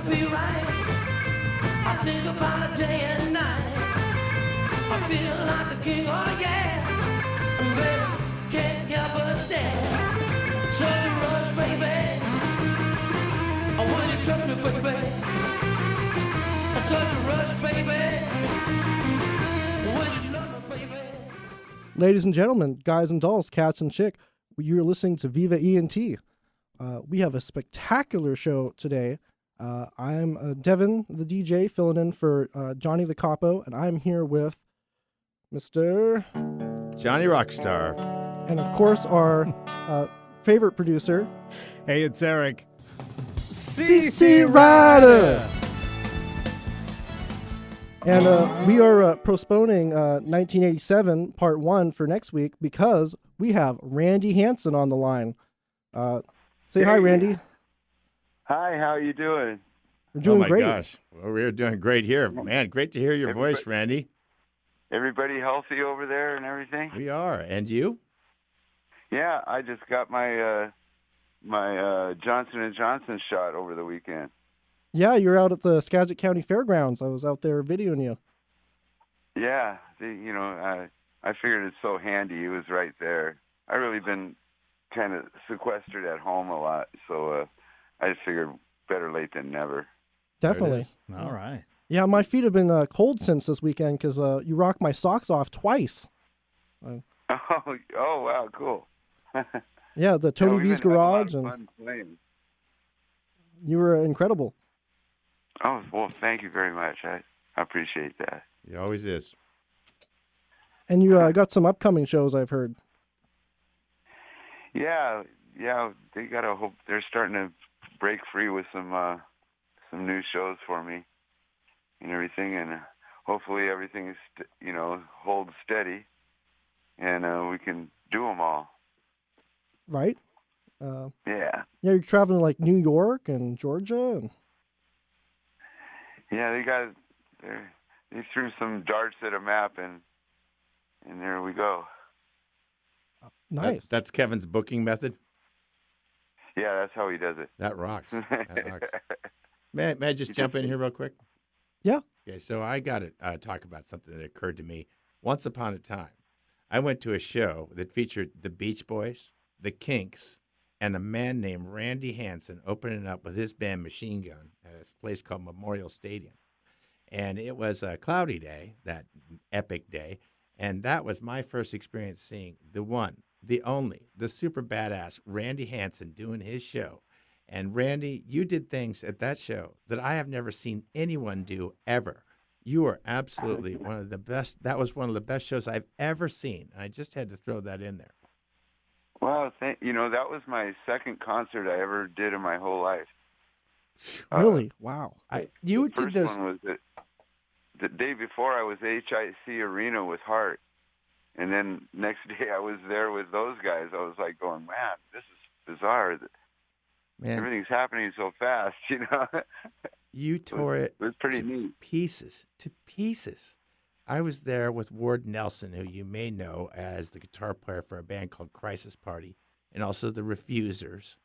to be right. I think about it day and night. I feel like a king, oh yeah. And baby, can't help but stare. Such a rush, baby. Oh, when you touch me, baby. Such a rush, baby. When you love me, baby. Ladies and gentlemen, guys and dolls, cats and chick, you're listening to Viva ENT. We have a spectacular show today. I'm Devin, the DJ, filling in for Johnnny the Capo, and I'm here with Mr. Johnny Rockstar. And of course, our favorite producer. Hey, it's Eric. CC Rider! And we are postponing 1987 Part 1 for next week because we have Randy Hansen on the line. Say hi, Randy. Hi, how are you doing? We're doing great. Oh, my gosh. Well, we're doing great here. Man, great to hear your voice, Randy. Everybody healthy over there and everything? We are. And you? Yeah, I just got my Johnson & Johnson shot over the weekend. Yeah, you're out at the Skagit County Fairgrounds. I was out there videoing you. Yeah, I figured it's so handy. He was right there. I've really been kind of sequestered at home a lot, so I just figured better late than never. Definitely. All right. Yeah, my feet have been cold since this weekend because you rocked my socks off twice. Oh, wow, cool. Yeah, the Tony V's Garage, and fun playing. You were incredible. Oh, well, thank you very much. I appreciate that. He always is. And you got some upcoming shows, I've heard. Yeah, they gotta hope they're starting to break free with some new shows for me and everything, and hopefully everything is holds steady, and we can do them all. Right? Yeah. Yeah, you're traveling like New York and Georgia, and yeah, they threw some darts at a map, and there we go. Nice. That's Kevin's booking method? Yeah, that's how he does it. That rocks. That rocks. May I just jump in here real quick? Yeah. Okay, so I got to talk about something that occurred to me. Once upon a time, I went to a show that featured the Beach Boys, the Kinks, and a man named Randy Hansen opening up with his band Machine Gun at a place called Memorial Stadium. And it was a cloudy day, that epic day, and that was my first experience seeing the one, the only, the super badass Randy Hansen doing his show. And Randy, you did things at that show that I have never seen anyone do ever. You are absolutely one of the best. That was one of the best shows I've ever seen. I just had to throw that in there. Well, that was my second concert I ever did in my whole life. Really? Wow. You the did first this. one was the day before. I was HIC Arena with Hart, and then next day I was there with those guys. I was like going, man, this is bizarre. Man, everything's happening so fast, You tore it was pretty to neat. To pieces. I was there with Ward Nelson, who you may know as the guitar player for a band called Crisis Party, and also the Refusers.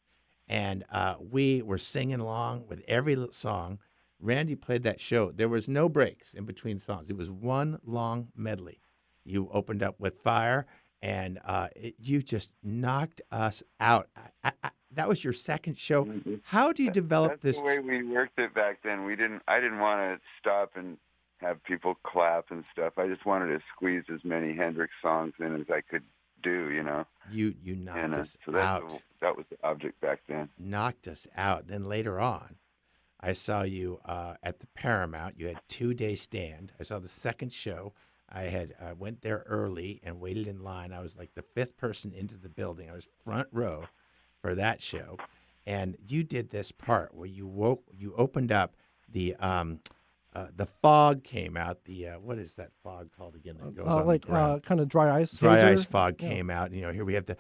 And we were singing along with every song. Randy played that show. There was no breaks in between songs. It was one long medley. You opened up with Fire, and you just knocked us out. That was your second show. Mm-hmm. How do you develop That's this? the way we worked it back then. I didn't want to stop and have people clap and stuff. I just wanted to squeeze as many Hendrix songs in as I could do, You knocked us so out. That was the object back then. Knocked us out. Then later on, I saw you at the Paramount. You had 2-day stand. I saw the second show. I went there early and waited in line. I was like the fifth person into the building. I was front row for that show, and you did this part where you opened up the fog came out. The what is that fog called again? That goes on like the ground? kind of dry ice. Dry hazer. ice fog came out. Here we have the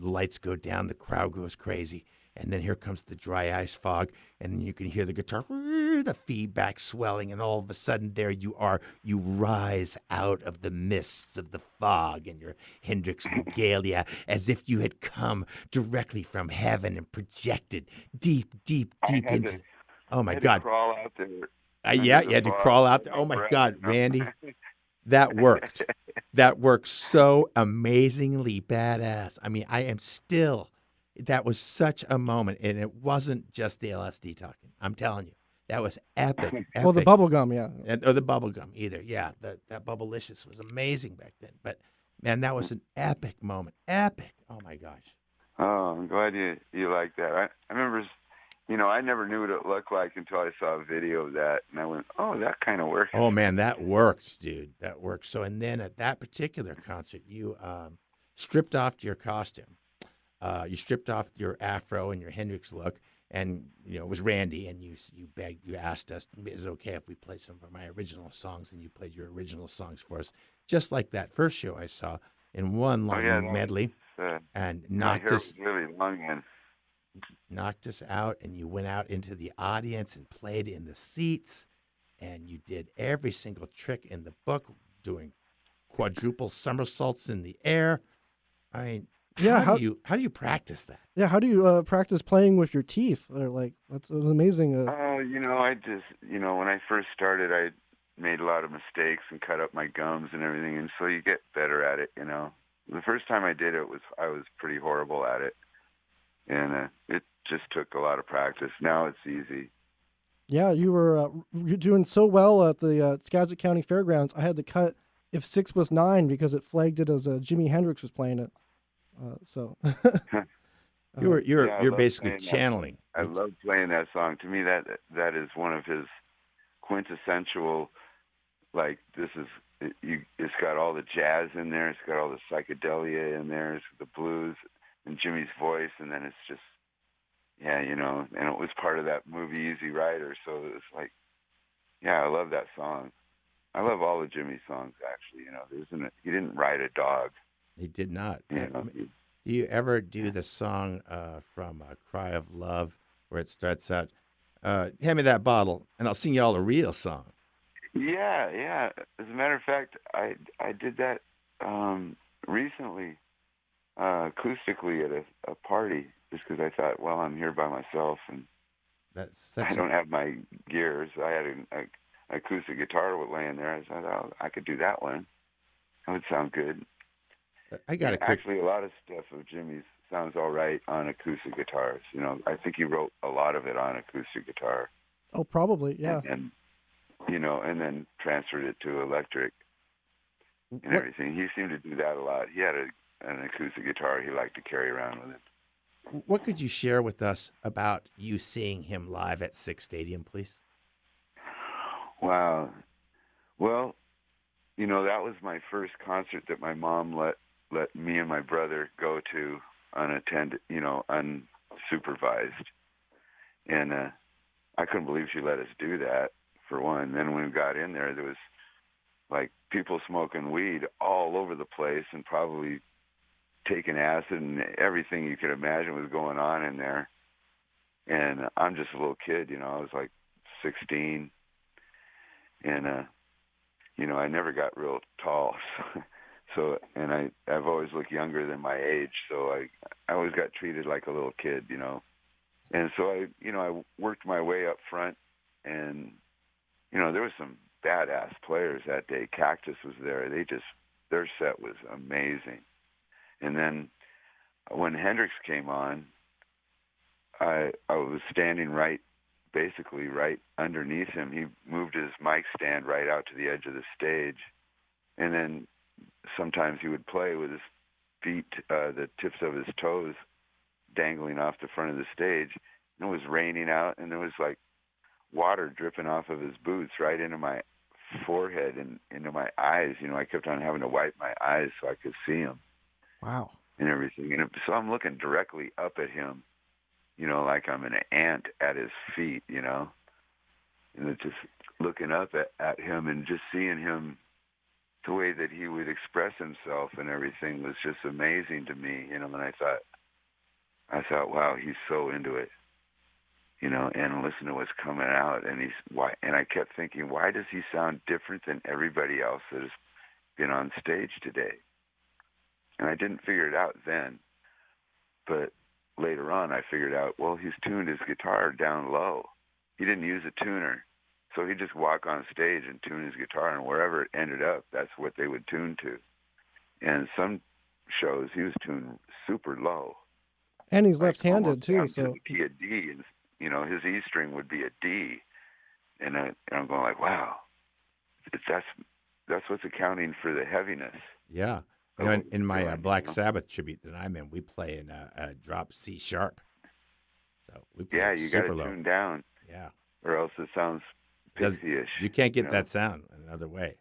lights go down, the crowd goes crazy, and then here comes the dry ice fog, and then you can hear the guitar, the feedback swelling, and all of a sudden there you are. You rise out of the mists of the fog and your Hendrix regalia as if you had come directly from heaven and projected deep into. Oh my I had God. to crawl out there. Yeah, under you the had to bar crawl with out there. my Oh my breath, God, you know? Randy, that worked. That worked so amazingly badass. I mean, that was such a moment, and it wasn't just the LSD talking. I'm telling you, that was epic, Well, the epic. bubble gum, yeah. Or the bubble gum either. Yeah, that Bubblicious was amazing back then. But man, that was an epic moment. Epic. Oh my gosh. Oh, I'm glad you like that. I remember, I never knew what it looked like until I saw a video of that, and I went, oh, that kind of works. Oh man, that works, dude. That works. So, and then at that particular concert, you stripped off your costume. You stripped off your afro and your Hendrix look, and it was Randy. And you asked us, is it okay if we play some of my original songs? And you played your original songs for us, just like that first show I saw in one long medley, and my hair was really long and knocked us out. And you went out into the audience and played in the seats. And you did every single trick in the book, doing quadruple somersaults in the air. I mean, Yeah, how do you practice that? Yeah, how do you practice playing with your teeth? Or that's amazing. I just, when I first started, I made a lot of mistakes and cut up my gums and everything, and so you get better at it. The first time I did it I was pretty horrible at it, and it just took a lot of practice. Now it's easy. Yeah, you're doing so well at the Skagit County Fairgrounds. I had to cut If 6 Was 9 because it flagged it as Jimi Hendrix was playing it. You're basically channeling. I love playing that song. To me, that is one of his quintessential. It's got all the jazz in there. It's got all the psychedelia in there. It's the blues and Jimmy's voice, and then it's just. Yeah, and it was part of that movie Easy Rider, so it's like, yeah, I love that song. I love all of Jimmy's songs, actually. He didn't ride a dog. He did not. Do you ever do the song from Cry of Love where it starts out, hand me that bottle, and I'll sing you all a real song? Yeah. As a matter of fact, I did that recently, acoustically at a party. Just because I thought, well, I'm here by myself, and I don't have my gears. I had an acoustic guitar laying there. I thought, oh, I could do that one. That would sound good. Actually, a lot of stuff of Jimmy's sounds all right on acoustic guitars. I think he wrote a lot of it on acoustic guitar. Oh, probably, yeah. And and then transferred it to electric and everything. He seemed to do that a lot. He had an acoustic guitar he liked to carry around with him. What could you share with us about you seeing him live at Sick Stadium, please? Wow. Well, that was my first concert that my mom let me and my brother go to unattended, unsupervised. And I couldn't believe she let us do that, for one. Then when we got in there was like people smoking weed all over the place and probably taking acid, and everything you could imagine was going on in there. And I'm just a little kid, I was like 16, and I never got real tall, and I've always looked younger than my age, so I always got treated like a little kid, and so I worked my way up front, and there was some badass players that day. Cactus was there. Their set was amazing. And then when Hendrix came on, I was standing basically right underneath him. He moved his mic stand right out to the edge of the stage. And then sometimes he would play with his feet, the tips of his toes dangling off the front of the stage. And it was raining out, and there was like water dripping off of his boots right into my forehead and into my eyes. I kept on having to wipe my eyes so I could see him. Wow. And everything. And so I'm looking directly up at him, like I'm an ant at his feet, and it's just looking up at him and just seeing him, the way that he would express himself and everything was just amazing to me, and I thought, wow, he's so into it, and listen to what's coming out, and I kept thinking, why does he sound different than everybody else that has been on stage today? And I didn't figure it out then, but later on I figured out, well, he's tuned his guitar down low, he didn't use a tuner. So he'd just walk on stage and tune his guitar, and wherever it ended up, that's what they would tune to. And some shows he was tuned super low. And he's Like left-handed almost too, down to so the key of D, and his E string would be a D, and I'm going like, wow, that's what's accounting for the heaviness. Yeah. In my Black Sabbath tribute that I'm in, we play in a drop C sharp. So we play you got super to low. tune down, Yeah. or else it sounds pixie-ish. You can't get that sound another way.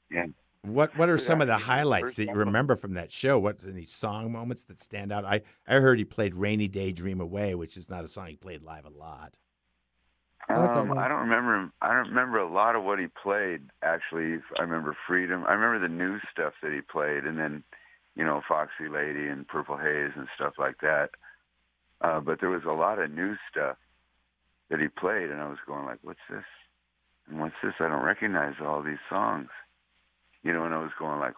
Yeah. What are some of the Actually, highlights first that you album- remember from that show? What's any song moments that stand out? I heard he played "Rainy Day Dream Away," which is not a song he played live a lot. I like that one. I don't remember him. I don't remember a lot of what he played. Actually, I remember "Freedom." I remember the new stuff that he played, and then, "Foxy Lady" and "Purple Haze" and stuff like that. But there was a lot of new stuff that he played, and I was going like, "What's this? And what's this? I don't recognize all these songs." And I was going like,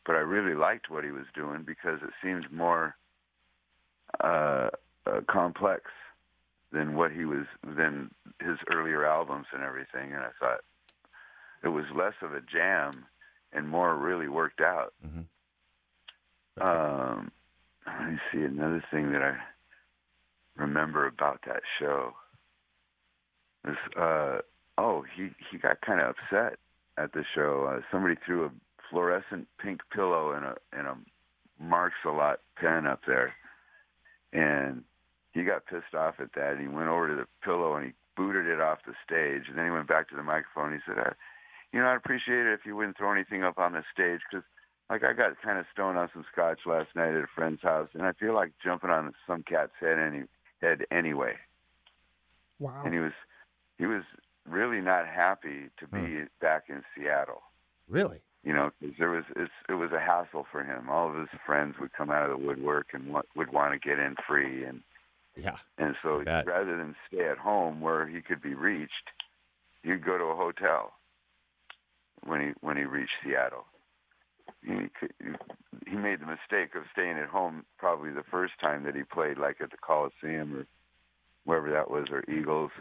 but I really liked what he was doing because it seemed more complex than than his earlier albums and everything. And I thought it was less of a jam and more really worked out. Mm-hmm. Let me see, another thing that I remember about that show is, he got kind of upset at the show. Somebody threw a fluorescent pink pillow and a Marks a Lot pen up there, and he got pissed off at that. And he went over to the pillow and he booted it off the stage. And then he went back to the microphone. And he said, "I'd appreciate it if you wouldn't throw anything up on the stage, because I got kind of stoned on some scotch last night at a friend's house, and I feel like jumping on some cat's head anyway." Wow. And he was really not happy to be back in Seattle. Really? Because it was a hassle for him. All of his friends would come out of the woodwork and would want to get in free, and so rather than stay at home where he could be reached, he'd go to a hotel when he reached Seattle. He made the mistake of staying at home probably the first time that he played, like at the Coliseum or wherever that was, or Eagles,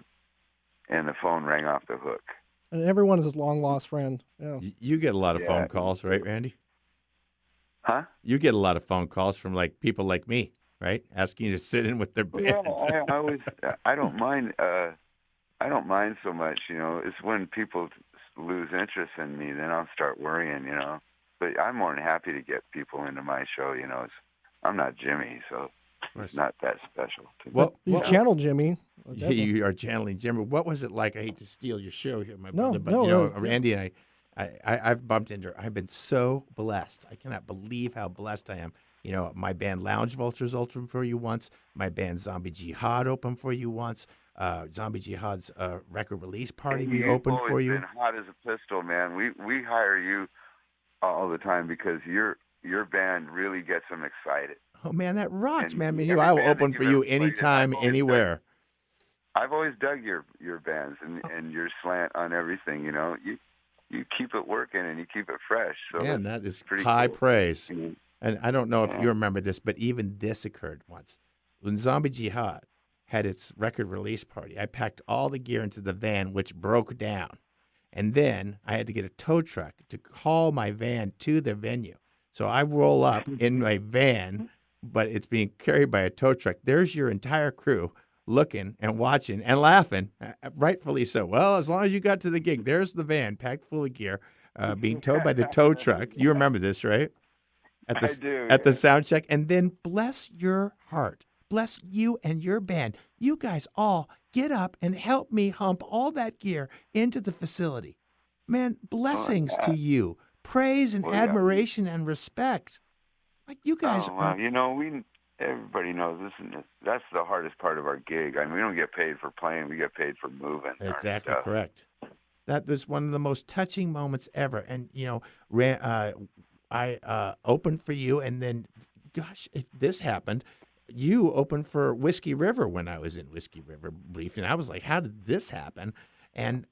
and the phone rang off the hook. And everyone is his long-lost friend. Yeah. You get a lot of phone calls, right, Randy? Huh? You get a lot of phone calls from people like me, right? Asking you to sit in with their band. Yeah, I don't mind. I don't mind so much. It's when people lose interest in me, then I'll start worrying. But I'm more than happy to get people into my show. I'm not Jimmy, so it's not that special to me. Well, you channel Jimmy. You are channeling Jimmy. What was it like? I hate to steal your show here, my brother, but no. Randy and I've bumped into her. I've been so blessed. I cannot believe how blessed I am. My band Lounge Vultures opened for you once. My band Zombie Jihad opened for you once. Zombie Jihad's record release party we opened for you. You've always been hot as a pistol, man. We hire you all the time because your band really gets them excited. Oh man, that rocks, And man! every I will band open that for you've you ever played in, anytime, anywhere. I've always dug your bands and your slant on everything. You keep it working and you keep it fresh. So Man, that is pretty high cool. praise. Mhm. And I don't know if you remember this, but even this occurred once. When Zombie Jihad had its record release party, I packed all the gear into the van, which broke down. And then I had to get a tow truck to haul my van to the venue. So I roll up in my van, but it's being carried by a tow truck. There's your entire crew looking and watching and laughing, rightfully so. Well, as long as you got to the gig, there's the van packed full of gear, being towed by the tow truck. You remember this, right? I do. At the sound check. And then bless your heart. Bless you and your band. You guys all get up and help me hump all that gear into the facility. Man, blessings to you. Praise and admiration and respect. Like you guys are. Everybody knows this, and that's the hardest part of our gig. I mean, we don't get paid for playing; we get paid for moving. Exactly correct. That was one of the most touching moments ever. And I opened for you, and then, gosh, if this happened, you opened for Whiskey River when I was in Whiskey River briefly, and I was like, how did this happen?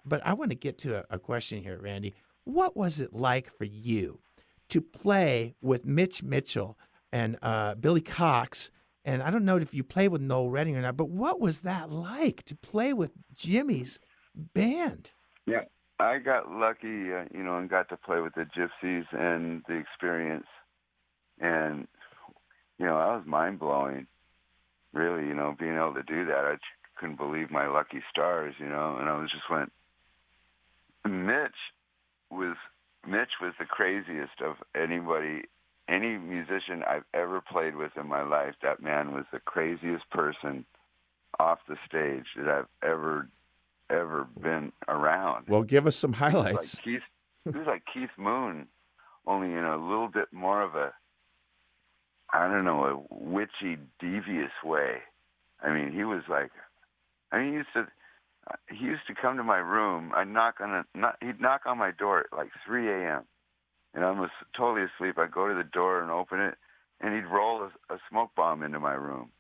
But I want to get to a question here, Randy. What was it like for you to play with Mitch Mitchell and Billy Cox And I don't know if you played with Noel Redding or not, but what was that like to play with Jimmy's band? Yeah, I got lucky, and got to play with the Gypsies and the Experience, and that was mind blowing. Really, being able to do that, I couldn't believe my lucky stars, and I was just went. Mitch was the craziest of anybody, any musician I've ever played with in my life. That man was the craziest person off the stage that I've ever been around. Well, give us some highlights. He was like Keith Moon, only in a little bit more of a, I don't know, a witchy, devious way. I mean, he was like, he used to come to my room. He'd knock on my door at like 3 a.m. and I was totally asleep. I'd go to the door and open it, and he'd roll a smoke bomb into my room.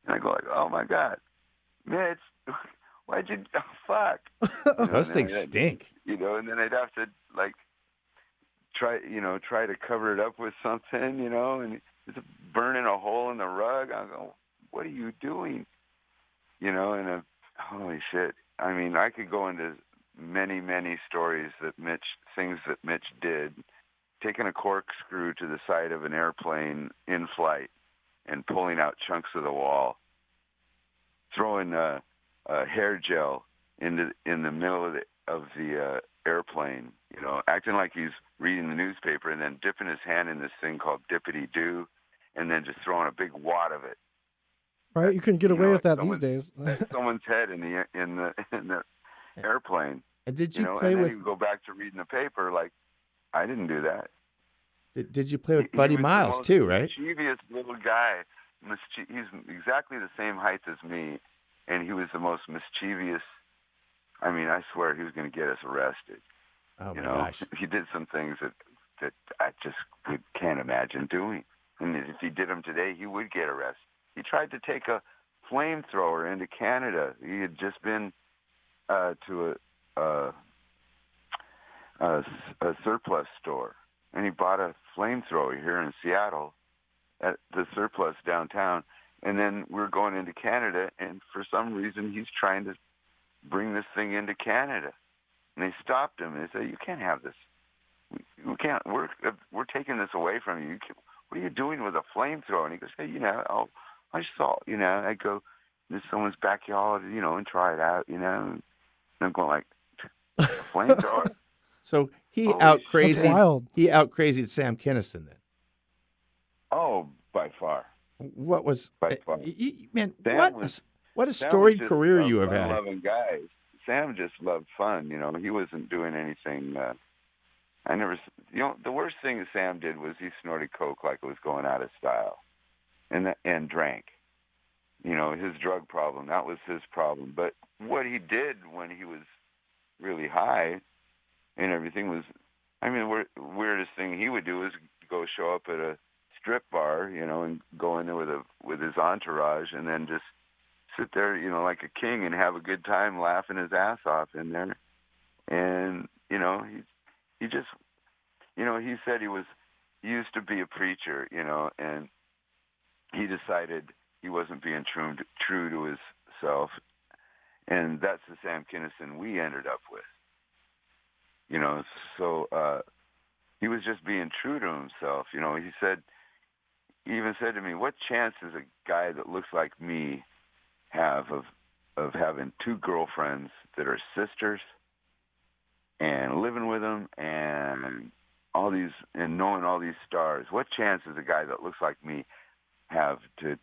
And I go like, "Oh my God, Mitch, why'd you? Oh, fuck!" Those things stink. And then I'd have to like try to cover it up with something, and it's burning a hole in the rug. I go, "What are you doing?" And holy shit. I mean, I could go into many, many stories things that Mitch did. Taking a corkscrew to the side of an airplane in flight and pulling out chunks of the wall. Throwing a hair gel in the middle of the airplane, acting like he's reading the newspaper and then dipping his hand in this thing called Dippity-Doo and then just throwing a big wad of it. Right, you couldn't get away with that these days. Someone's head in the airplane. And did you play and then with? he would go back to reading the paper like, I didn't do that. Did you play with Buddy Miles too? Right. Mischievous little guy. He's exactly the same height as me, and he was the most mischievous. I mean, I swear he was going to get us arrested. Oh my gosh! He did some things that I just can't imagine doing. And if he did them today, he would get arrested. He tried to take a flamethrower into Canada. He had just been to a surplus store, and he bought a flamethrower here in Seattle at the surplus downtown. And then we're going into Canada, and for some reason he's trying to bring this thing into Canada. And they stopped him and they said, "You can't have this. We can't. We're taking this away from you. What are you doing with a flamethrower?" And he goes, "Hey, I just thought, I'd go to someone's backyard, and try it out, And I'm going like, a flamethrower." So he Holy out-crazied. That's wild. He out-crazied Sam Kinison then. Oh, by far. What was By far. Man? Sam What a Sam storied was just career a you have had. fun-loving guy. Sam just loved fun. He wasn't doing anything. The worst thing that Sam did was he snorted coke like it was going out of style, and drank. His drug problem, that was his problem. But what he did when he was really high and everything was, the weirdest thing he would do was go show up at a strip bar, and go in there with his entourage and then just sit there, like a king and have a good time laughing his ass off in there. And, he just, he said he used to be a preacher, and he decided he wasn't being true to himself. And that's the Sam Kinison we ended up with. So he was just being true to himself. He even said to me, "What chance does a guy that looks like me have of having two girlfriends that are sisters and living with them and all these and knowing all these stars? What chance does a guy that looks like me have to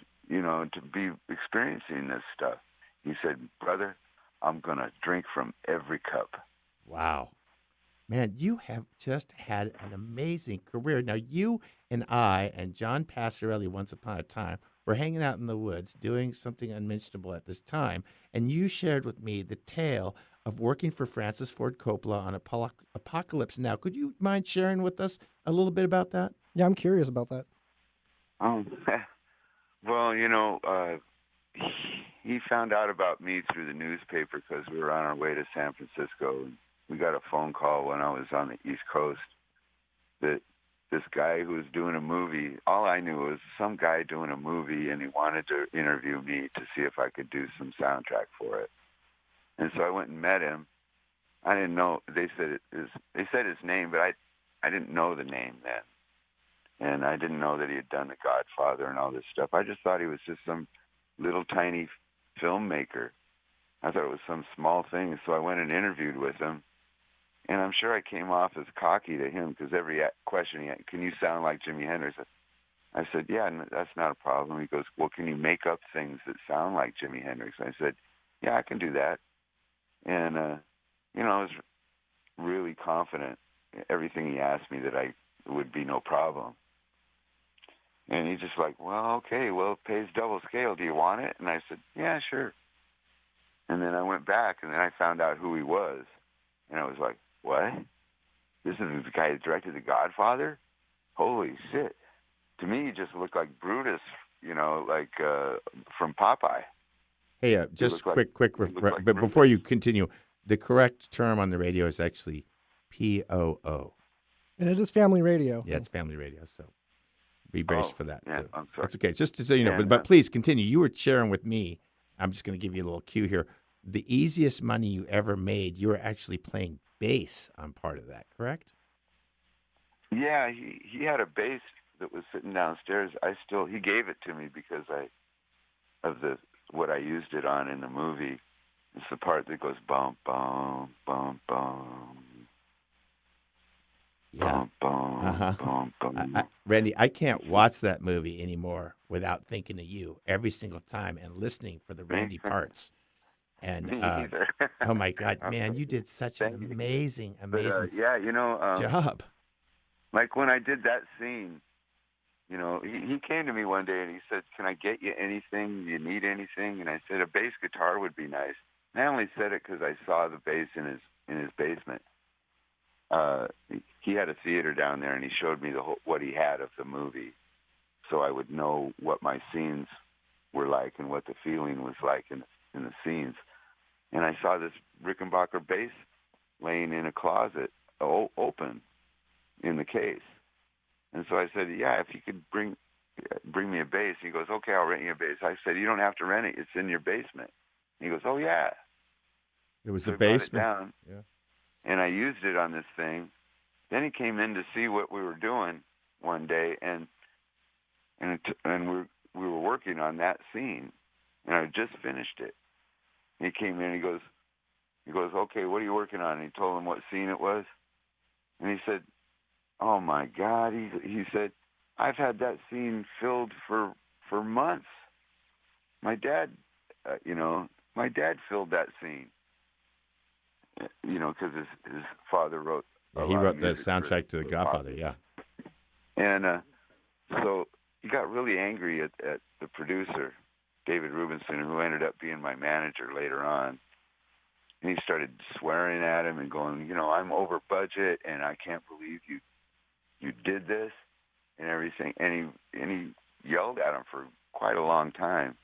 be experiencing this stuff?" He said, "Brother, I'm going to drink from every cup." Wow. Man, you have just had an amazing career. Now, you and I and John Passarelli, once upon a time, were hanging out in the woods doing something unmentionable at this time, and you shared with me the tale of working for Francis Ford Coppola on Apocalypse Now. Could you mind sharing with us a little bit about that? Yeah, I'm curious about that. Well, he found out about me through the newspaper because we were on our way to San Francisco. And we got a phone call when I was on the East Coast that this guy who was doing a movie. All I knew was some guy doing a movie, and he wanted to interview me to see if I could do some soundtrack for it. And so I went and met him. I didn't know. They said his name, but I didn't know the name then. And I didn't know that he had done The Godfather and all this stuff. I just thought he was just some little tiny filmmaker. I thought it was some small thing. So I went and interviewed with him. And I'm sure I came off as cocky to him because every question he had, can you sound like Jimi Hendrix? I said, yeah, that's not a problem. He goes, well, can you make up things that sound like Jimi Hendrix? I said, yeah, I can do that. And, I was really confident everything he asked me that I would be no problem. And he's just like, well, okay, well, it pays double scale. Do you want it? And I said, yeah, sure. And then I went back, and then I found out who he was. And I was like, what? This is the guy that directed The Godfather? Holy shit. To me, he just looked like Brutus, like from Popeye. Hey, just quick, but before you continue, the correct term on the radio is actually POO. And it is family radio. Yeah, it's family radio, so be braced for that. Yeah, so I'm sorry. that's okay. Just to say, Yeah, but please continue. You were sharing with me. I'm just going to give you a little cue here. The easiest money you ever made, you were actually playing bass on part of that, correct? Yeah, he had a bass that was sitting downstairs. He gave it to me because of what I used it on in the movie. It's the part that goes bum bum bum bum. Yeah. Bum, bum, bum, bum. Randy, I can't watch that movie anymore without thinking of you every single time and listening for the Randy parts. And oh my God, man, you did such an amazing job. Like when I did that scene, he came to me one day and he said, "Can I get you anything? Do you need anything?" And I said, "A bass guitar would be nice." And I only said it because I saw the bass in his basement. He had a theater down there, and he showed me what he had of the movie, so I would know what my scenes were like and what the feeling was like in the scenes. And I saw this Rickenbacker bass laying in a closet, open in the case. And so I said, "Yeah, if you could bring me a bass." He goes, "Okay, I'll rent you a bass." I said, "You don't have to rent it; it's in your basement." He goes, "Oh yeah." It was so the basement. I brought it down, yeah. And I used it on this thing. Then he came in to see what we were doing one day, and we were working on that scene, and I just finished it. He came in, he goes, "Okay, what are you working on?" And he told him what scene it was, and he said, "Oh my God," he said, "I've had that scene filled for months. My dad, my dad filled that scene, because his father wrote." Yeah, he wrote the soundtrack to The Godfather. Yeah, and so he got really angry at the producer, David Rubinson, who ended up being my manager later on. And he started swearing at him and going, "I'm over budget, and I can't believe you did this," and everything. And he yelled at him for quite a long time.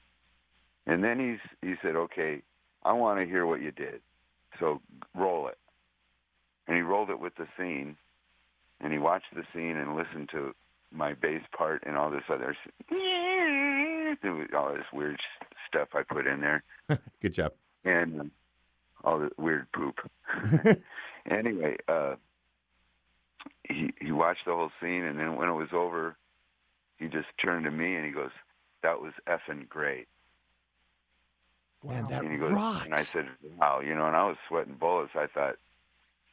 And then he said, "Okay, I want to hear what you did. So roll it." And he rolled it with the scene, and he watched the scene and listened to my bass part and all this other, all this weird stuff I put in there. Good job. And all the weird poop. Anyway, he watched the whole scene, and then when it was over, he just turned to me and he goes, "That was effing great." Man, that and he goes, rocks. And I said, "Wow," and I was sweating bullets. I thought,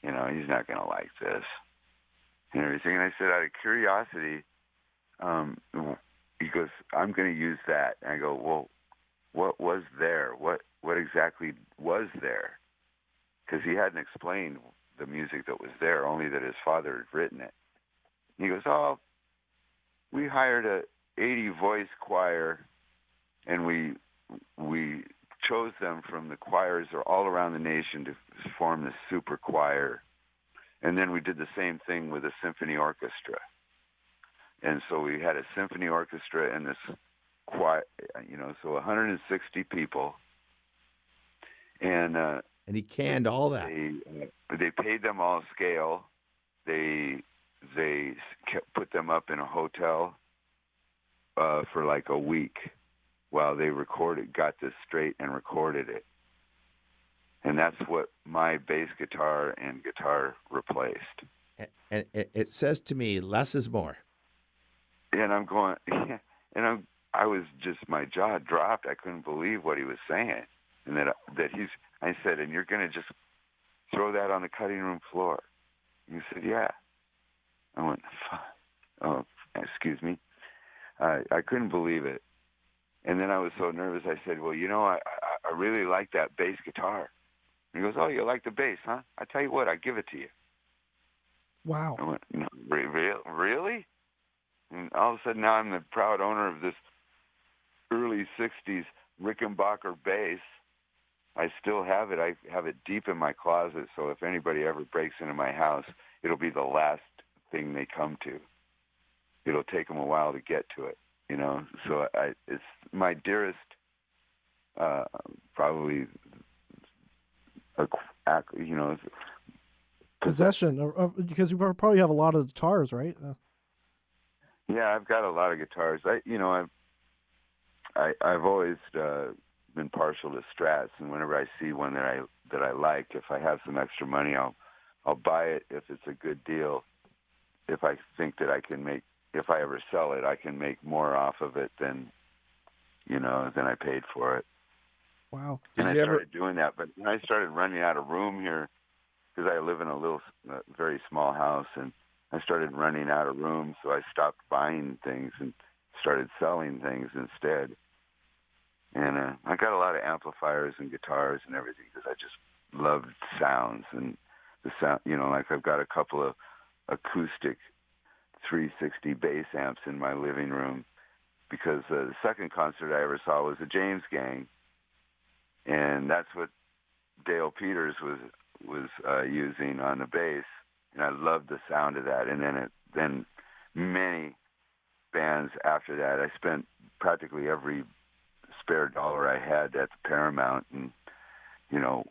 he's not going to like this and everything. And I said, out of curiosity, he goes, "I'm going to use that." And I go, "Well, what was there? What exactly was there?" Because he hadn't explained the music that was there, only that his father had written it. And he goes, "Oh, we hired a 80-voice choir, and we chose them from the choirs all around the nation to form this super choir. And then we did the same thing with a symphony orchestra. And so we had a symphony orchestra and this choir, so 160 people. And he canned all that. They paid them all scale. They they put them up in a hotel for like a week while they got this straight and recorded it. And that's what my bass guitar and guitar replaced. And it says to me, less is more. And I'm going, and I was just, my jaw dropped. I couldn't believe what he was saying. And I said, and you're going to just throw that on the cutting room floor? And he said, yeah. I went, oh, excuse me. I couldn't believe it. And then I was so nervous, I said, well, I really like that bass guitar. And he goes, oh, you like the bass, huh? I tell you what, I give it to you. Wow. I went, no, really? And all of a sudden now I'm the proud owner of this early 60s Rickenbacker bass. I still have it. I have it deep in my closet, so if anybody ever breaks into my house, it'll be the last thing they come to. It'll take them a while to get to it, So it's my dearest, probably, possession, because you probably have a lot of guitars, right? Yeah, I've got a lot of guitars. I've always been partial to Strats, and whenever I see one that I like, if I have some extra money, I'll buy it if it's a good deal. If I think that if I ever sell it, I can make more off of it than I paid for it. Wow. And I started doing that, but when I started running out of room here, because I live in a very small house, and I started running out of room, so I stopped buying things and started selling things instead. And I got a lot of amplifiers and guitars and everything because I just loved sounds and the sound. Like I've got a couple of acoustic 360 bass amps in my living room because the second concert I ever saw was the James Gang, and that's what Dale Peters was using on the bass, and I loved the sound of that. And then many bands after that, I spent practically every spare dollar I had at the Paramount, and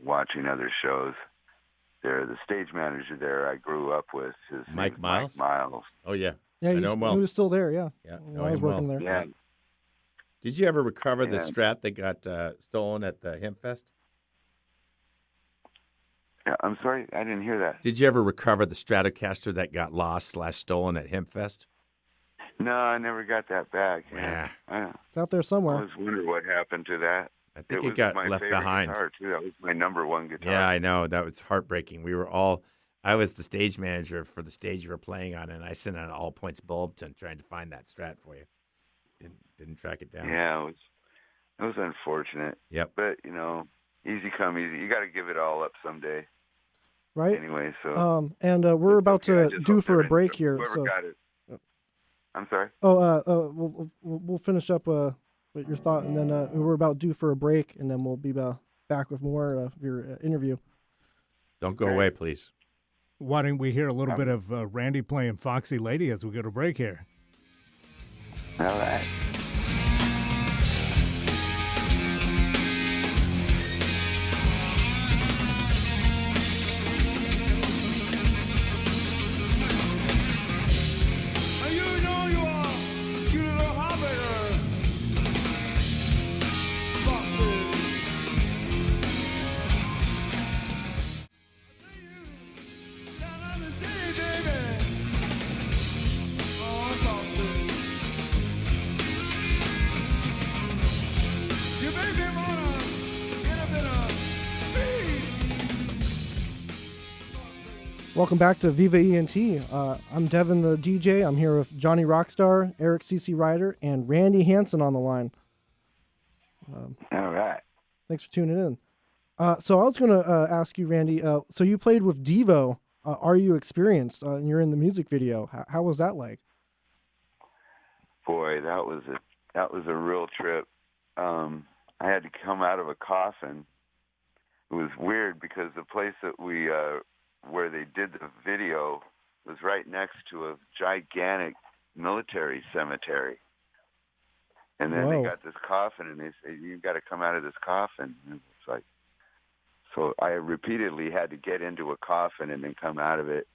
watching other shows. There, the stage manager there I grew up with, his Mike Miles. Mike Miles. Oh yeah, Yeah, I know him well. He was still there. Yeah, know I was him working well. there. Yeah. Did you ever recover the Strat that got stolen at the Hempfest? Yeah, I'm sorry, I didn't hear that. Did you ever recover the Stratocaster that got lost/stolen at Hempfest? No, I never got that back. Yeah. It's out there I somewhere. always wondered what happened to that. I think it it got was my left favorite behind. Guitar too. That was my number one guitar. Yeah, I know. That was heartbreaking. I was the stage manager for the stage you were playing on, and I sent out All Points Bulletin trying to find that Strat for you. Didn't track it down. Yeah, it was unfortunate. Yep. But easy come easy. You got to give it all up someday. Right. Anyway, so. And we're about to do for a break here. Whoever So. got it. I'm sorry. We'll finish up with your thought, and then we're about due for a break, and then we'll be back with more of your interview. Don't go away, please. Why don't we hear a little bit of Randy playing Foxy Lady as we go to break here? All right. Welcome back to Viva ENT. I'm Devin, the DJ. I'm here with Johnnny Rockstar, Eric CC Reidar, and Randy Hansen on the line. All right. Thanks for tuning in. So I was going to ask you, Randy, so you played with Devo. Are You Experienced? And you're in the music video. How was that like? Boy, that was a real trip. I had to come out of a coffin. It was weird because the place that we where they did the video was right next to a gigantic military cemetery. And then they got this coffin, and they said, "You've got to come out of this coffin." And it's like, so I repeatedly had to get into a coffin and then come out of it.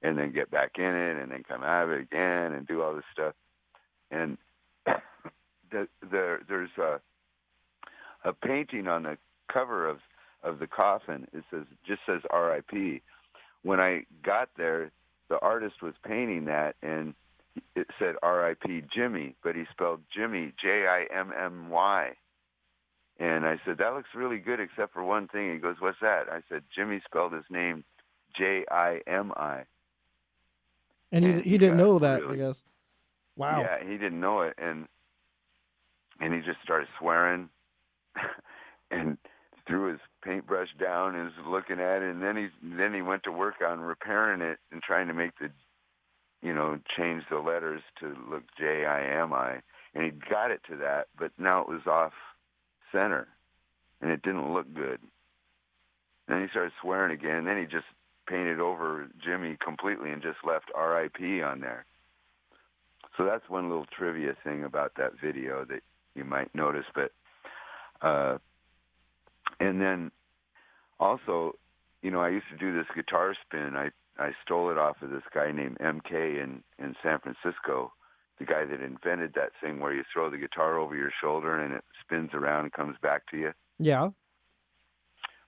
and then get back in it, and then come out of it again, and do all this stuff. And there's a painting on the cover of the coffin. It just says R.I.P. When I got there, the artist was painting that, and it said R.I.P. Jimmy, but he spelled Jimmy Jimmy. And I said, that looks really good except for one thing. He goes, what's that? I said, Jimmy spelled his name Jimi. And he didn't know that, I guess. Wow. Yeah, he didn't know it, and he just started swearing and threw his paintbrush down and was looking at it, and then he went to work on repairing it and trying to make change the letters to look Jimi, and he got it to that, but now it was off center, and it didn't look good. Then he started swearing again, and then he just painted over Jimmy completely and just left R.I.P. on there. So that's one little trivia thing about that video that you might notice. But and then also, I used to do this guitar spin. I stole it off of this guy named MK in San Francisco, the guy that invented that thing where you throw the guitar over your shoulder and it spins around and comes back to you. Yeah.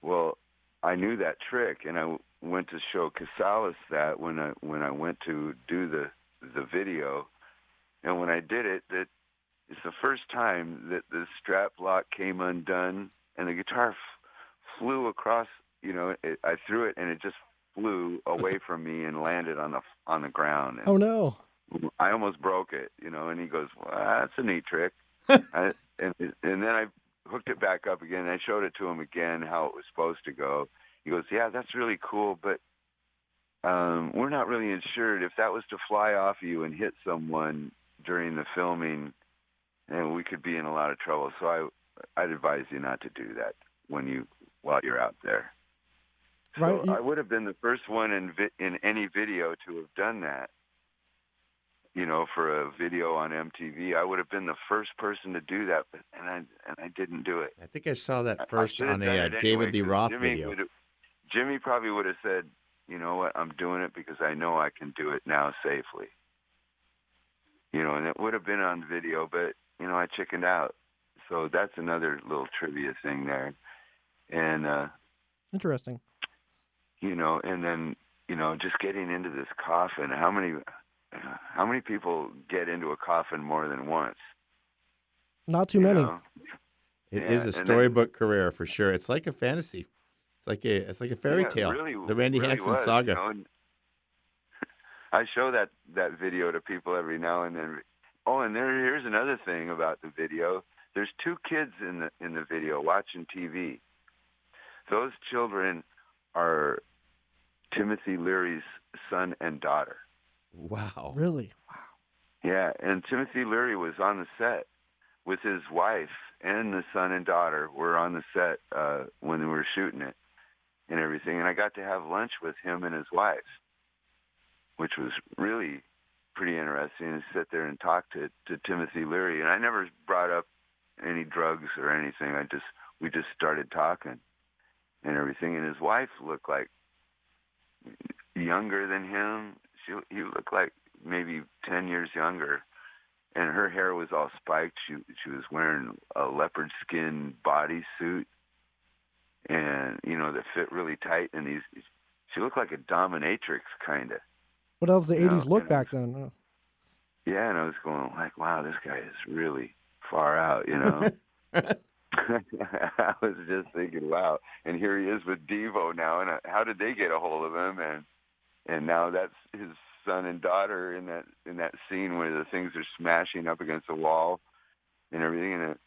Well, I knew that trick, and I went to show Casales that when I went to do the video. And when I did it, it's the first time that the strap lock came undone and the guitar flew across. I threw it and it just flew away from me and landed on the ground. And oh no! I almost broke it. And he goes, "Well, that's a neat trick." And then I hooked it back up again. And I showed it to him again how it was supposed to go. He goes, "Yeah, that's really cool, but we're not really insured if that was to fly off of you and hit someone during the filming, and we could be in a lot of trouble. So I'd advise you not to do that while you're out there." Right. So I would have been the first one in any video to have done that. For a video on MTV, I would have been the first person to do that, and I didn't do it. I think I saw that first on a David Lee Roth video. Jimmy probably would have said, "You know what? I'm doing it because I know I can do it now safely." And it would have been on video, but, I chickened out. So that's another little trivia thing there. And, interesting. And then, just getting into this coffin, how many people get into a coffin more than once? Not too many. It is a storybook career for sure. It's like a fantasy. It's like a fairy tale. Really, the Randy Hansen saga. I show that video to people every now and then. Oh, and here's another thing about the video. There's two kids in the video watching TV. Those children are Timothy Leary's son and daughter. Wow. Really? Wow. Yeah, and Timothy Leary was on the set with his wife, and the son and daughter were on the set when they were shooting it and everything. And I got to have lunch with him and his wife, which was really pretty interesting, and sit there and talk to Timothy Leary. And I never brought up any drugs or anything. We just started talking and everything. And his wife looked like younger than him. He looked like maybe 10 years younger. And her hair was all spiked. She was wearing a leopard skin bodysuit, and that fit really tight. And she looked like a dominatrix kind of. What else the 80s look back then? Oh. Yeah, and I was going like, wow, this guy is really far out, I was just thinking, wow. And here he is with Devo now, and how did they get a hold of him? And now that's his son and daughter in that scene where the things are smashing up against the wall and everything. And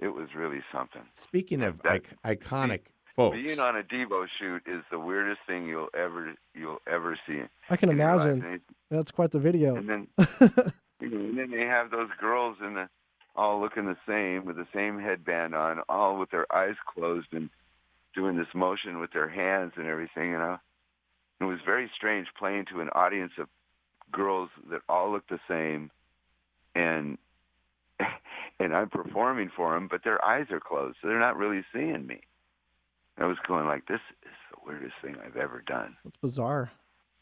it was really something. Speaking of iconic folks, being on a Devo shoot is the weirdest thing you'll ever see. I can imagine. That's quite the video. And then, and then they have those girls all looking the same with the same headband on, all with their eyes closed and doing this motion with their hands and everything. It was very strange playing to an audience of girls that all look the same, and I'm performing for them, but their eyes are closed, so they're not really seeing me. I was going like, this is the weirdest thing I've ever done. That's bizarre.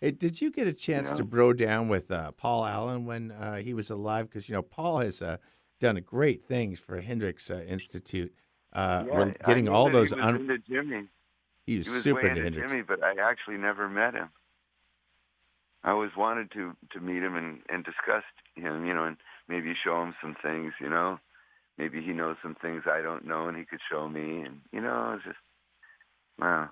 Hey, did you get a chance to bro down with Paul Allen when he was alive? Because, Paul has done great things for Hendrix Institute. We're getting I knew all that those. He was into Jimmy. He was way super into into Hendrix. Jimmy, but I actually never met him. I always wanted to meet him and discuss him, and maybe show him some things, Maybe he knows some things I don't know, and he could show me. And, it's just, wow,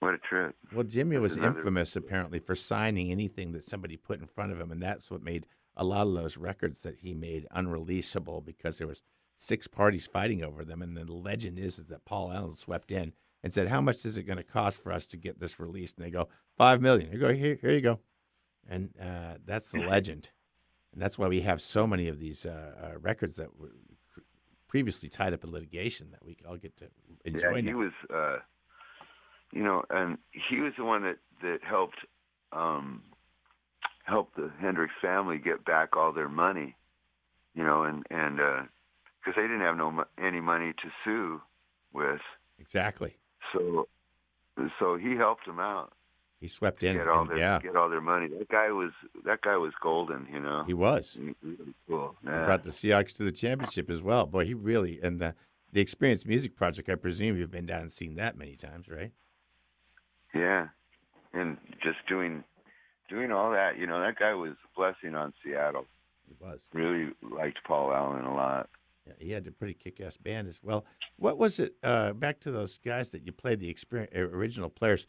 what a trip. Well, Jimmy was infamous, apparently, for signing anything that somebody put in front of him, and that's what made a lot of those records that he made unreleasable, because there was 6 parties fighting over them. And the legend is that Paul Allen swept in and said, how much is it going to cost for us to get this released? And they go, $5 million. You go, here you go. And that's the legend. And that's why we have so many of these records that were previously tied up in litigation that we all get to enjoy. Yeah, he now. was, and he was the one that helped the Hendrix family get back all their money, and because they didn't have any money to sue with. Exactly. So he helped them out. He swept in, get all their money. That guy was golden, He was. Really cool. Yeah. He brought the Seahawks to the championship as well. Boy, he really, and the Experience Music Project, I presume you've been down and seen that many times, right? Yeah, and just doing all that, that guy was a blessing on Seattle. He was. Really liked Paul Allen a lot. Yeah, he had a pretty kick-ass band as well. What was it, back to those guys that you played, the original players,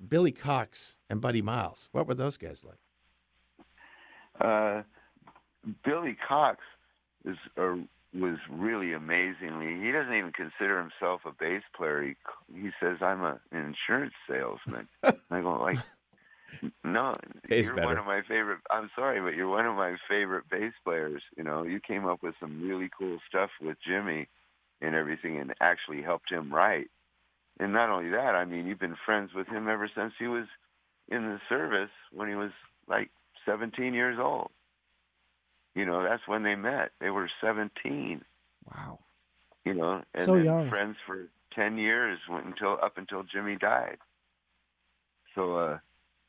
Billy Cox and Buddy Miles, what were those guys like? Billy Cox was really amazingly. He doesn't even consider himself a bass player. He says, I'm an insurance salesman. I go, like, no, you're one of my favorite. I'm sorry, but you're one of my favorite bass players. You came up with some really cool stuff with Jimmy and everything, and actually helped him write. And not only that, I mean, you've been friends with him ever since he was in the service when he was like 17 years old. That's when they met. They were 17. Wow. And so then young. friends for 10 years up until Jimmy died. So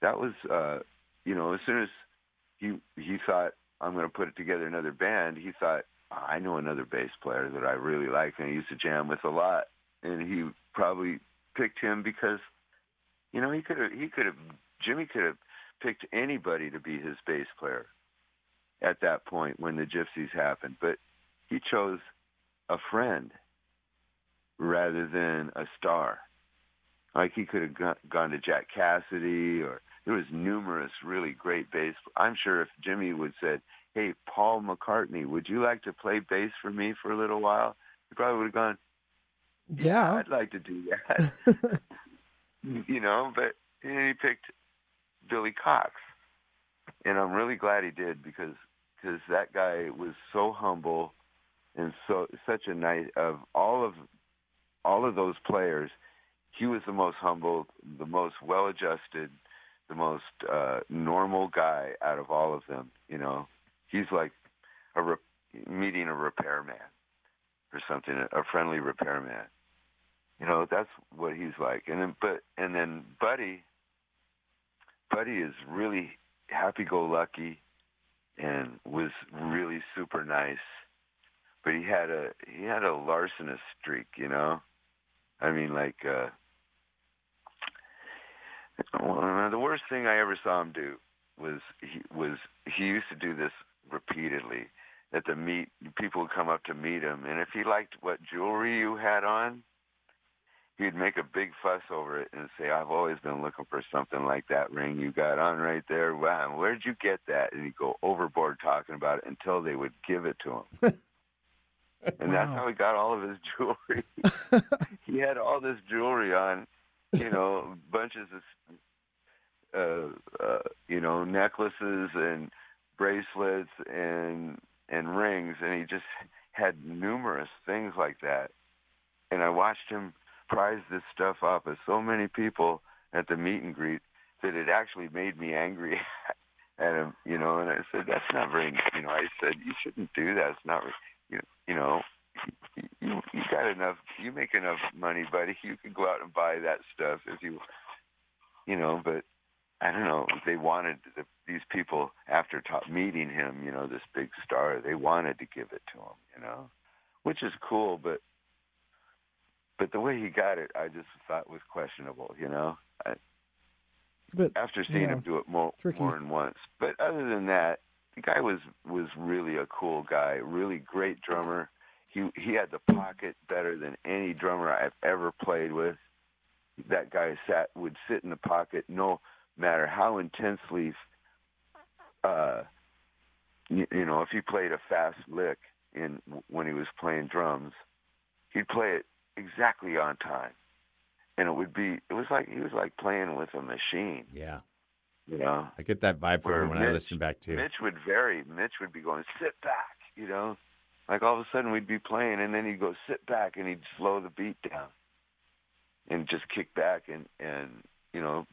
that was, as soon as he thought, I'm going to put together another band, he thought, I know another bass player that I really like and I used to jam with a lot. And he probably picked him because, Jimmy could have picked anybody to be his bass player at that point when the Gypsies happened. But he chose a friend rather than a star. Like he could have gone to Jack Cassidy, or there was numerous really great bass. I'm sure if Jimmy would said, hey, Paul McCartney, would you like to play bass for me for a little while? He probably would have gone, yeah, I'd like to do that. But he picked Billy Cox. And I'm really glad he did because that guy was so humble and such a nice, of all of those players, he was the most humble, the most well-adjusted, the most normal guy out of all of them. He's like meeting a repairman or something, a friendly repairman. That's what he's like. And then Buddy is really happy-go-lucky and was really super nice, but he had a larcenous streak. I mean, like the worst thing I ever saw him do was he used to do this repeatedly. At the meet, people would come up to meet him, and if he liked what jewelry you had on, he'd make a big fuss over it and say, I've always been looking for something like that ring you got on right there. Wow, where'd you get that? And he'd go overboard talking about it until they would give it to him. And that's how he got all of his jewelry. He had all this jewelry on, bunches of, necklaces and bracelets and rings, and he just had numerous things like that. And I watched him prize this stuff up as so many people at the meet and greet that it actually made me angry at him, and I said, that's not very, I said, you shouldn't do that. It's not, you got enough. You make enough money, buddy. You can go out and buy that stuff if you know. But I don't know. They wanted these people after meeting him. You know, this big star. They wanted to give it to him. You know, which is cool. But the way he got it, I just thought was questionable. You know. But after seeing him do it more than once. But other than that, the guy was really a cool guy, really great drummer. He had the pocket better than any drummer I've ever played with. That guy would sit in the pocket no matter how intensely, you know, if he played a fast lick when he was playing drums, he'd play it exactly on time. And it was like he was like playing with a machine. Yeah. You know? I get that vibe from him when I listen back to Mitch would vary. Mitch would be going, sit back, you know? Like all of a sudden we'd be playing and then he'd go, sit back, and he'd slow the beat down and just kick back and you know,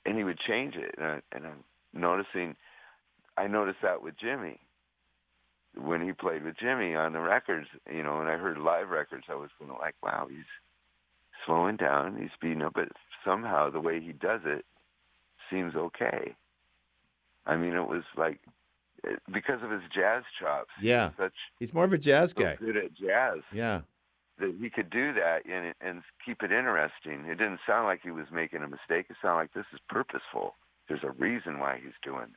and he would change it. And I noticed that with Jimmy. When he played with Jimmy on the records, you know, and I heard live records, I was going like, wow, he's slowing down, he's speeding up, but somehow the way he does it seems okay. I mean, it was like because of his jazz chops. Yeah, he's more of a jazz guy. Good at jazz. Yeah, that he could do that and keep it interesting. It didn't sound like he was making a mistake. It sounded like this is purposeful. There's a reason why he's doing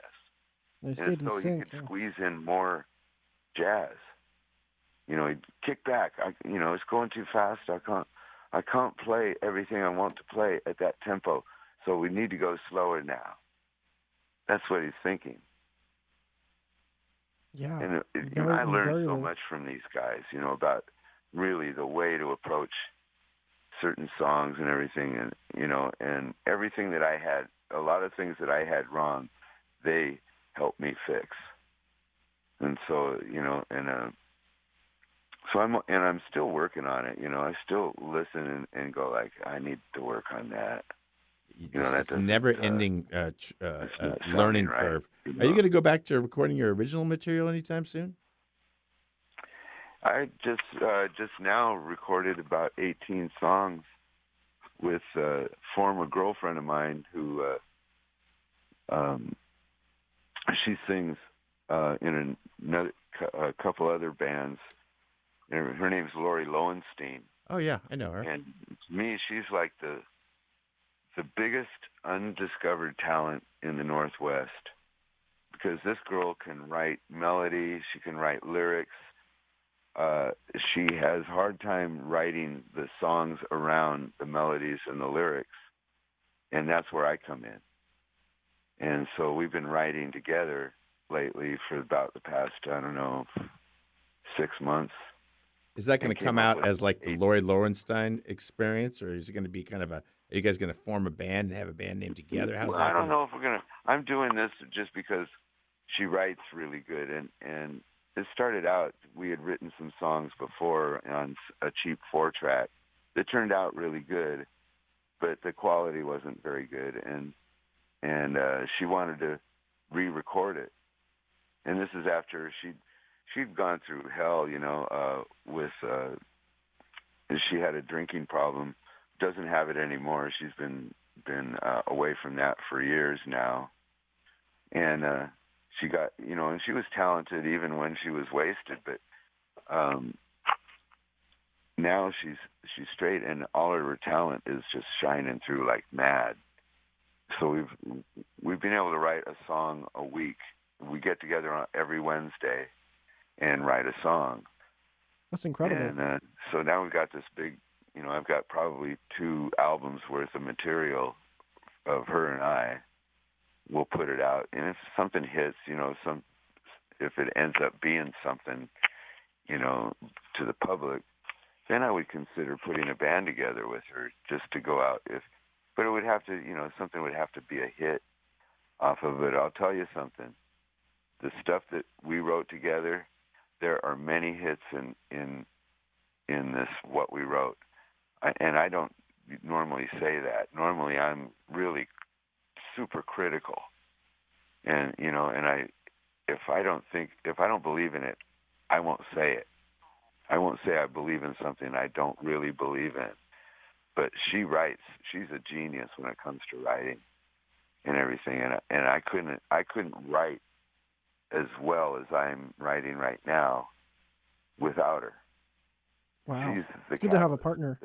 this. And so he could squeeze in more jazz. You know, he'd kick back. You know, it's going too fast. I can't play everything I want to play at that tempo, so we need to go slower now. That's what he's thinking. Yeah. And you know, I learned so much from these guys, you know, about really the way to approach certain songs and everything. And, you know, and everything that I had, a lot of things that I had wrong, they helped me fix. And so, you know, so I'm still working on it. You know, I still listen and go like, I need to work on that. You know, that's a never-ending learning curve. You know? Are you going to go back to recording your original material anytime soon? I just now recorded about 18 songs with a former girlfriend of mine who she sings in a couple other bands. Her name's Lori Lowenstein. Oh yeah, I know her. And to me, she's like the biggest undiscovered talent in the Northwest, because this girl can write melody, she can write lyrics. She has a hard time writing the songs around the melodies and the lyrics, and that's where I come in. And so we've been writing together lately for about the past, 6 months. Is that going to come out as like the Lori Lowenstein experience, or is it going to be kind of are you guys going to form a band and have a band name together? How's that I don't know if we're going to. I'm doing this just because she writes really good, and it started out, we had written some songs before on a cheap 4-track that turned out really good, but the quality wasn't very good, and she wanted to re-record it. And this is after she'd gone through hell, you know, with she had a drinking problem. Doesn't have it anymore. She's been away from that for years now, and she got, you know, and she was talented even when she was wasted, but now she's straight, and all of her talent is just shining through like mad. So we've been able to write a song a week. We get together every Wednesday and write a song. That's incredible. And so now we've got this big, you know, I've got probably 2 albums worth of material of her and I. We'll put it out, and if something hits, you know, if it ends up being something, you know, to the public, then I would consider putting a band together with her just to go out. But it would have to, you know, something would have to be a hit off of it. I'll tell you something. The stuff that we wrote together, there are many hits in this what we wrote, and I don't normally say that. Normally, I'm really super critical, and if I don't believe in it, I won't say it. I won't say I believe in something I don't really believe in, but she writes. She's a genius when it comes to writing and everything. And I couldn't write as well as I'm writing right now without her. Wow. She's the It's good to have a catalyst partner.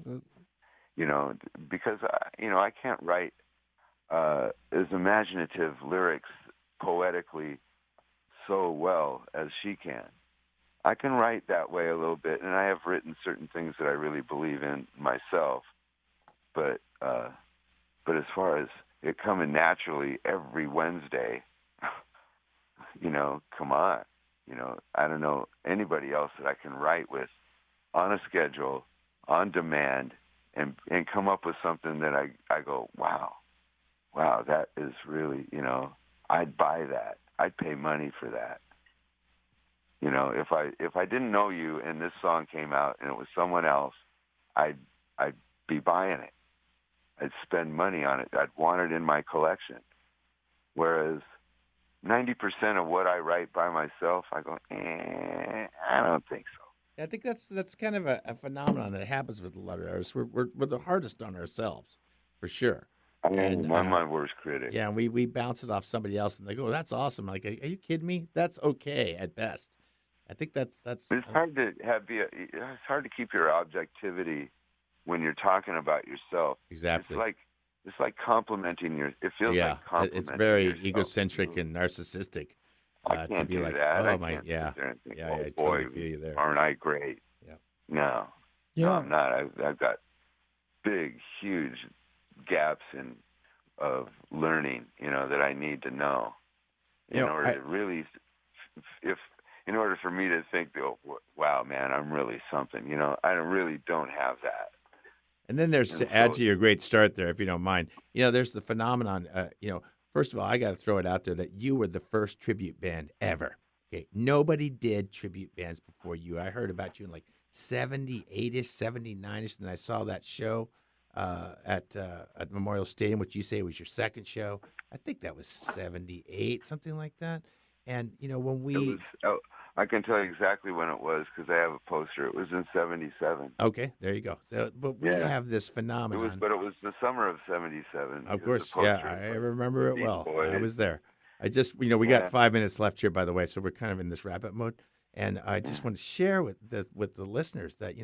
that, because I can't write as imaginative lyrics poetically so well as she can. I can write that way a little bit, and I have written certain things that I really believe in myself. But as far as it coming naturally every Wednesday, come on. I don't know anybody else that I can write with on a schedule, on demand, and come up with something that I go, wow, that is really, I'd buy that. I'd pay money for that. If I didn't know you and this song came out and it was someone else, I'd be buying it. I'd spend money on it. I'd want it in my collection. Whereas 90% of what I write by myself, I go, I don't think so. I think that's kind of a phenomenon that happens with a lot of artists. We're the hardest on ourselves, for sure. I'm my worst critic. Yeah, we bounce it off somebody else, and they go, "That's awesome." Like, are you kidding me? That's okay at best. I think that's. It's hard to it's hard to keep your objectivity when you're talking about yourself. Exactly. It's like complimenting your. It feels like complimenting. It's very yourself. egocentric and narcissistic. I can't to be do like, that. oh I my, can't yeah, sit there and think, yeah, oh I boy, totally feel you there. aren't I great? Yeah. No, I'm not. I've got big, huge gaps of learning, that I need to know in order to really, in order for me to think, oh, wow, man, I'm really something. I really don't have that. And then there's, to add to your great start there, if you don't mind, there's the phenomenon, first of all, I got to throw it out there that you were the first tribute band ever. Okay, nobody did tribute bands before you. I heard about you in like 78-ish, 79-ish, and I saw that show at Memorial Stadium, which you say was your second show. I think that was 78, something like that. And, when we... I can tell you exactly when it was because I have a poster. It was in 77. Okay, there you go. So, but we have this phenomenon. It was the summer of 77. Of course, I remember it well. Boys. I was there. I just, we got 5 minutes left here, by the way, so we're kind of in this wrap-up mode. And I just want to share with the listeners that,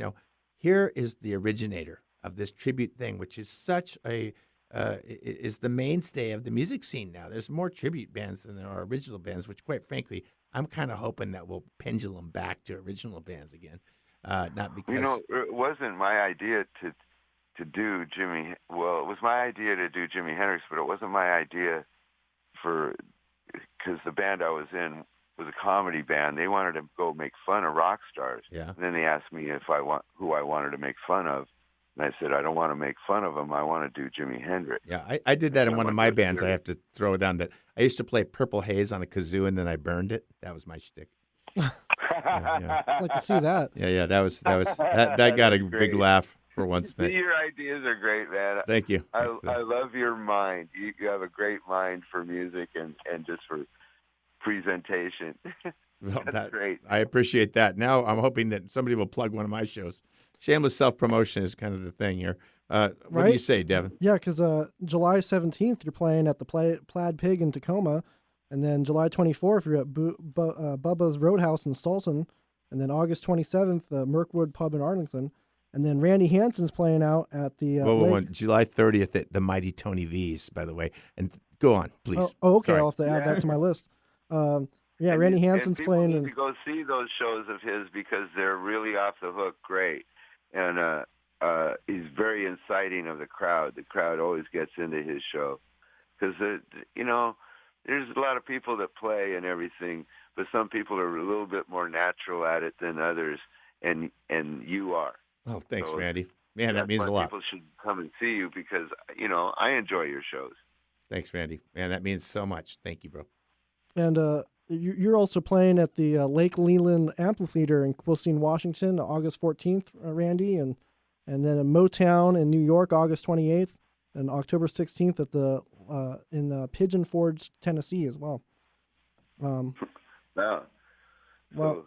here is the originator of this tribute thing, which is such is the mainstay of the music scene now. There's more tribute bands than there are original bands, which, quite frankly, I'm kind of hoping that we'll pendulum back to original bands again. Not because it wasn't my idea to do Jimmy. Well, it was my idea to do Jimi Hendrix, but it wasn't my idea because the band I was in was a comedy band. They wanted to go make fun of rock stars. Yeah. And then they asked me who I wanted to make fun of. And I said, I don't want to make fun of him. I want to do Jimi Hendrix. Yeah, I did that in one of my bands. I have to throw down that. I used to play Purple Haze on a kazoo, and then I burned it. That was my shtick. Yeah. I'd like to see that. Yeah, that got a big laugh for once. Your ideas are great, man. Thank you. I love your mind. You have a great mind for music and just for presentation. Well, That's great. I appreciate that. Now I'm hoping that somebody will plug one of my shows. Shameless self-promotion is kind of the thing here. What do you say, Devin? Yeah, because July 17th, you're playing at the Plaid Pig in Tacoma. And then July 24th, you're at Bubba's Roadhouse in Stolson. And then August 27th, the Mirkwood Pub in Arlington. And then Randy Hansen's playing out at the July 30th at the Mighty Tony V's, by the way. And go on, please. Oh, okay. Sorry. I'll have to add that to my list. Randy Hansen's playing. Need to go see those shows of his because they're really off the hook great. And he's very inciting of the crowd. The crowd always gets into his show because, there's a lot of people that play and everything, but some people are a little bit more natural at it than others, and you are. Oh, thanks, Randy. Man, that means a lot. People should come and see you because, I enjoy your shows. Thanks, Randy. Man, that means so much. Thank you, bro. And you're also playing at the Lake Leland Amphitheater in Quilcene, Washington, August 14th, Randy, and then in Motown in New York, August 28th, and October 16th at the in Pigeon Forge, Tennessee, as well. Wow. Well,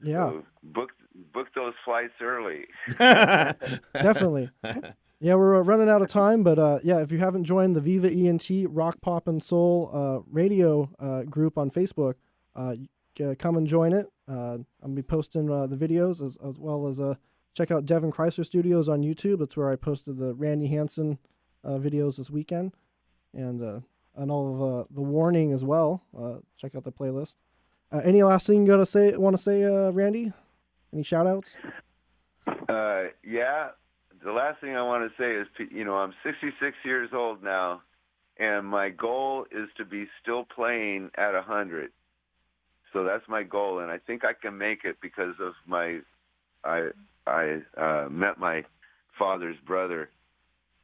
Yeah. So book those flights early. Definitely. Yeah, we're running out of time, but yeah, if you haven't joined the Viva ENT Rock, Pop, and Soul radio group on Facebook, come and join it. I'll be posting the videos as well as check out Devin Creisler Studios on YouTube. That's where I posted the Randy Hansen videos this weekend, and all of the Warning as well. Check out the playlist. Any last thing you want to say, Randy? Any shout outs? Yeah. The last thing I want to say is, I'm 66 years old now, and my goal is to be still playing at 100. So that's my goal, and I think I can make it because of I met my father's brother,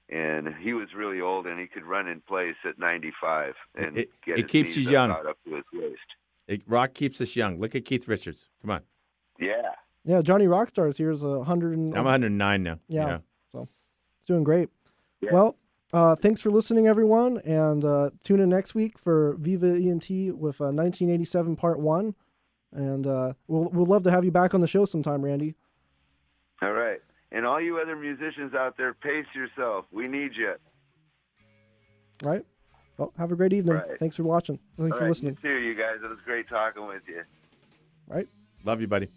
and he was really old, and he could run in place at 95 and it his keeps you knees young. up to his waist. Rock keeps us young. Look at Keith Richards. Come on. Yeah. Yeah, Johnnny Rockstar is here is 100. I'm 109 now. Yeah. So it's doing great. Yeah. Well, thanks for listening, everyone, and tune in next week for Viva ENT with 1987 Part 1. And we'll love to have you back on the show sometime, Randy. All right. And all you other musicians out there, pace yourself. We need you. All right. Well, have a great evening. Right. Thanks for watching. Thanks for listening. You too, you guys. It was great talking with you. All right. Love you, buddy.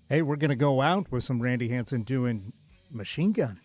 Hey, we're going to go out with some Randy Hansen doing Machine Gun.